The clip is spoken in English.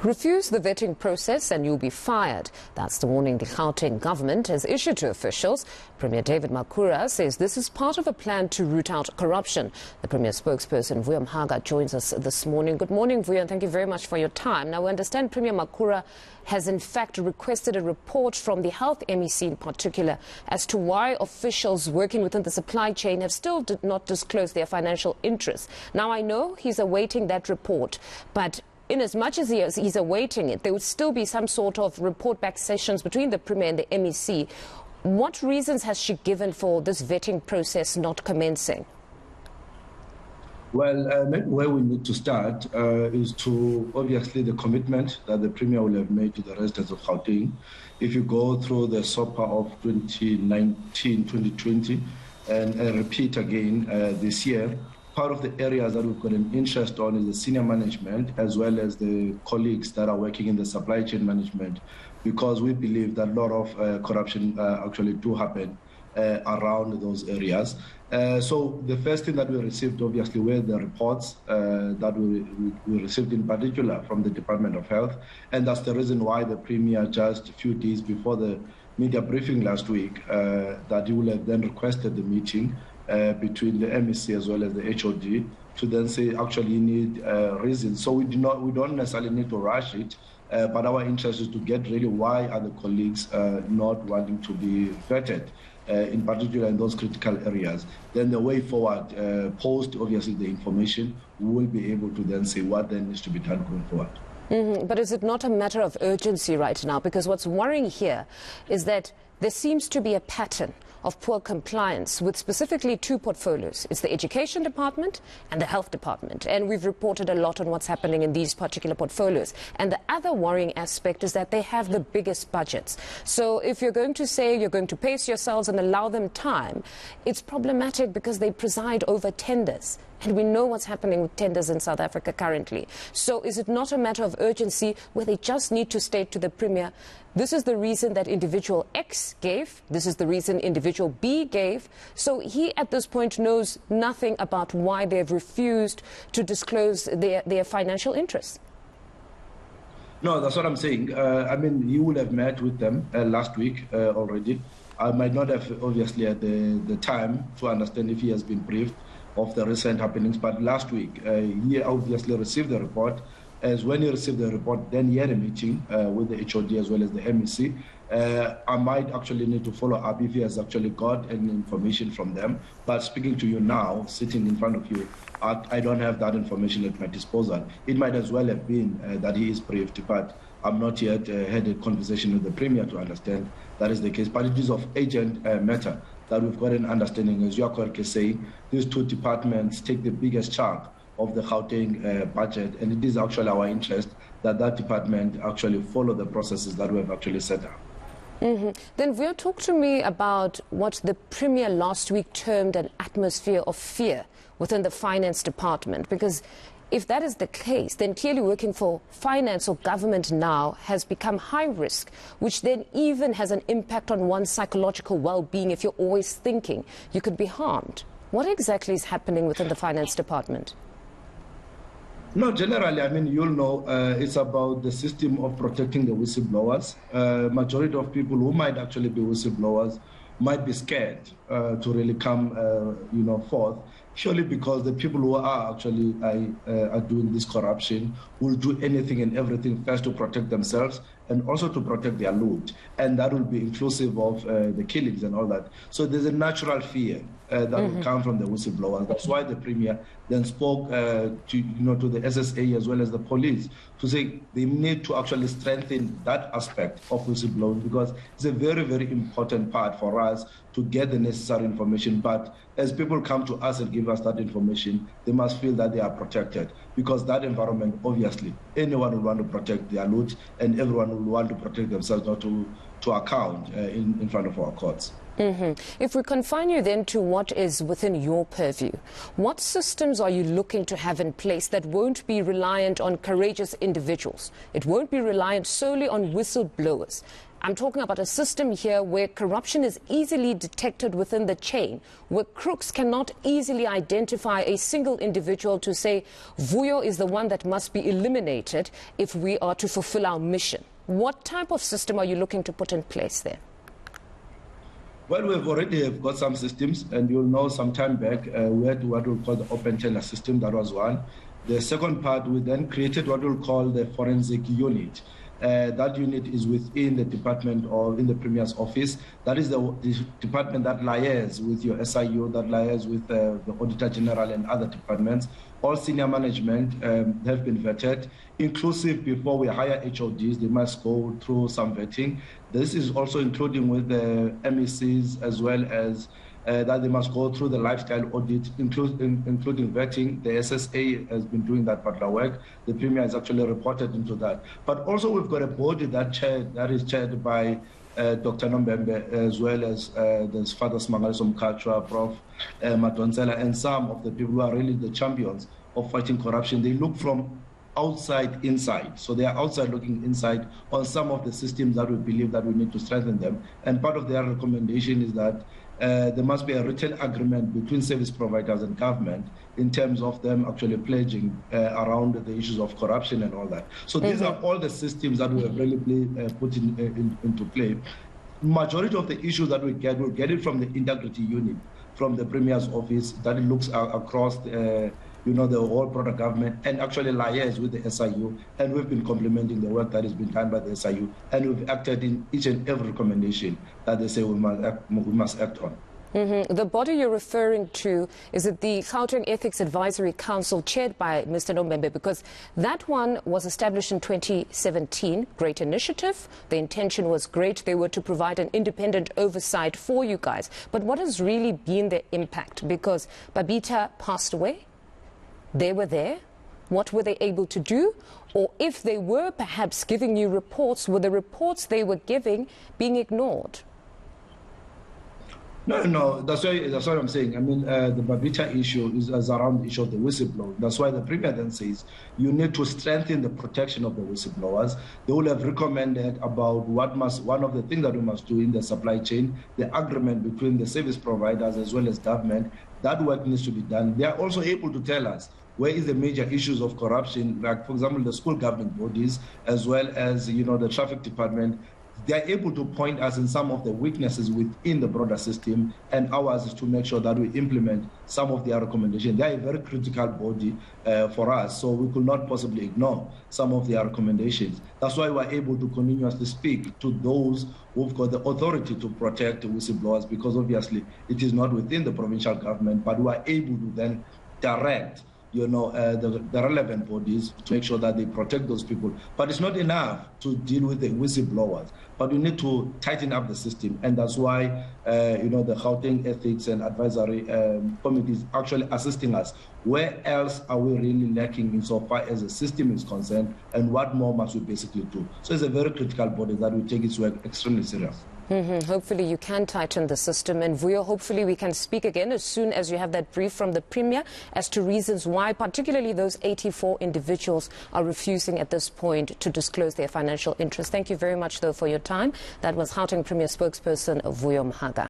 Refuse the vetting process and you'll be fired. That's the warning the Gauteng government has issued to officials. Premier David Makhura says this is part of a plan to root out corruption. The Premier's spokesperson, Vuyo Mhaga, joins us this morning. Good morning, Vuyo, and thank you very much for your time. Now, we understand Premier Makhura has in fact requested a report from the Health MEC in particular as to why officials working within the supply chain have still did not disclose their financial interests. Now, I know he's awaiting that report, but in as much as he's awaiting it, there would still be some sort of report back sessions between the Premier and the MEC. What reasons has she given for this vetting process not commencing? Well, where we need to start is to obviously the commitment that the Premier will have made to the residents of Gauteng. If you go through the SOPA of 2019-2020 and repeat again this year, part of the areas that we've got an interest on is the senior management as well as the colleagues that are working in the supply chain management, because we believe that a lot of corruption actually do happen around those areas. So the first thing that we received obviously were the reports that we received in particular from the Department of Health, and that's the reason why the Premier just a few days before the media briefing last week that he will have then requested the meeting between the MEC as well as the HOD to then say actually you need reasons. So we don't necessarily need to rush it, but our interest is to get really why are the colleagues not wanting to be vetted, in particular in those critical areas. Then the way forward, post obviously the information, we will be able to then say what then needs to be done going forward. But is it not a matter of urgency right now? Because what's worrying here is that there seems to be a pattern of poor compliance with specifically two portfolios. It's the Education Department and the Health Department. And we've reported a lot on what's happening in these particular portfolios. And the other worrying aspect is that they have the biggest budgets. So if you're going to say you're going to pace yourselves and allow them time, it's problematic because they preside over tenders. And we know what's happening with tenders in South Africa currently. So is it not a matter of urgency where they just need to state to the Premier, this is the reason that individual X gave, this is the reason individual B gave, so he at this point knows nothing about why they've refused to disclose their financial interests? No, that's what I'm saying. I mean, you would have met with them last week already. I might not have obviously had the time to understand if he has been briefed of the recent happenings, but last week he obviously received the report. As when he received the report, then he had a meeting with the HOD as well as the MEC. I might actually need to follow up if he has actually got any information from them. But speaking to you now, sitting in front of you, I don't have that information at my disposal. It might as well have been that he is briefed, but I'm not yet had a conversation with the Premier to understand that is the case. But it is of urgent matter that we've got an understanding, as you are correctly saying, these two departments take the biggest chunk of the Gauteng budget, and it is actually our interest that that department actually follow the processes that we have actually set up. Then Vuyo, talk to me about what the Premier last week termed an atmosphere of fear within the finance department, because if that is the case, then clearly working for finance or government now has become high risk, which then even has an impact on one's psychological well-being if you're always thinking you could be harmed. What exactly is happening within the finance department? No, generally, I mean, you'll know it's about the system of protecting the whistleblowers. Majority of people who might actually be whistleblowers might be scared to really come, forth, surely because the people who are actually are doing this corruption will do anything and everything first to protect themselves and also to protect their loot, and that will be inclusive of the killings and all that. So there's a natural fear that will come from the whistleblowers. That's why the Premier then spoke to the SSA as well as the police to say they need to actually strengthen that aspect of whistleblowing, because it's a very, very important part for us to get the necessary information. But as people come to us and give us that information, they must feel that they are protected, because that environment, obviously, anyone will want to protect their loot and everyone will want to protect themselves, not to account in front of our courts. If we confine you then to what is within your purview, what systems are you looking to have in place that won't be reliant on courageous individuals? It won't be reliant solely on whistleblowers. I'm talking about a system here where corruption is easily detected within the chain, where crooks cannot easily identify a single individual to say, Vuyo is the one that must be eliminated if we are to fulfill our mission. What type of system are you looking to put in place there? Well, we've already got some systems, and you'll know some time back we had what we call the open teller system. That was one. The second part, we then created what we'll call the forensic unit. That unit is within the department or in the Premier's office. That is the department that liaises with your SIU, that liaises with the Auditor General and other departments. All senior management have been vetted, inclusive before we hire HODs, they must go through some vetting. This is also including with the MECs as well as that they must go through the lifestyle audit, including vetting. The SSA has been doing that particular work. The Premier has actually reported into that. But also we've got a body that is chaired by Dr. Nombembe, as well as the Father Smangaliso Mkhatshwa, Prof. Madonsela, and some of the people who are really the champions of fighting corruption. They look from outside inside. So they are outside looking inside on some of the systems that we believe that we need to strengthen them. And part of their recommendation is that there must be a written agreement between service providers and government in terms of them actually pledging around the issues of corruption and all that. So these are all the systems that we have really put into play. Majority of the issues that we'll get it from the integrity unit, from the Premier's office, that it looks across the whole product government and actually liaise with the SIU. And we've been complementing the work that has been done by the SIU. And we've acted in each and every recommendation that they say we must act on. The body you're referring to, is it the Gauteng Ethics Advisory Council chaired by Mr. Nombembe? Because that one was established in 2017. Great initiative. The intention was great. They were to provide an independent oversight for you guys. But what has really been the impact? Because Babita passed away. They were there. What were they able to do? Or if they were perhaps giving you reports, were the reports they were giving being ignored? No, that's what I'm saying. I mean, the Babita issue is around the issue of the whistleblower. That's why the Premier then says you need to strengthen the protection of the whistleblowers. They will have recommended about one of the things that we must do in the supply chain, the agreement between the service providers as well as government. That work needs to be done. They are also able to tell us where is the major issues of corruption, like, for example, the school government bodies, as well as, the traffic department. They are able to point us in some of the weaknesses within the broader system, and ours is to make sure that we implement some of their recommendations. They are a very critical body for us, so we could not possibly ignore some of their recommendations. That's why we're able to continuously speak to those who've got the authority to protect the whistleblowers, because obviously it is not within the provincial government, but we are able to then direct the relevant bodies to make sure that they protect those people. But it's not enough to deal with the whistleblowers, but we need to tighten up the system. And that's why, the Gauteng Ethics and Advisory Committee is actually assisting us. Where else are we really lacking insofar as the system is concerned, and what more must we basically do? So it's a very critical body that will take its work extremely serious. Hopefully you can tighten the system. And Vuyo, hopefully we can speak again as soon as you have that brief from the Premier as to reasons why particularly those 84 individuals are refusing at this point to disclose their financial interests. Thank you very much, though, for your time. That was Gauteng Premier spokesperson Vuyo Mhaga.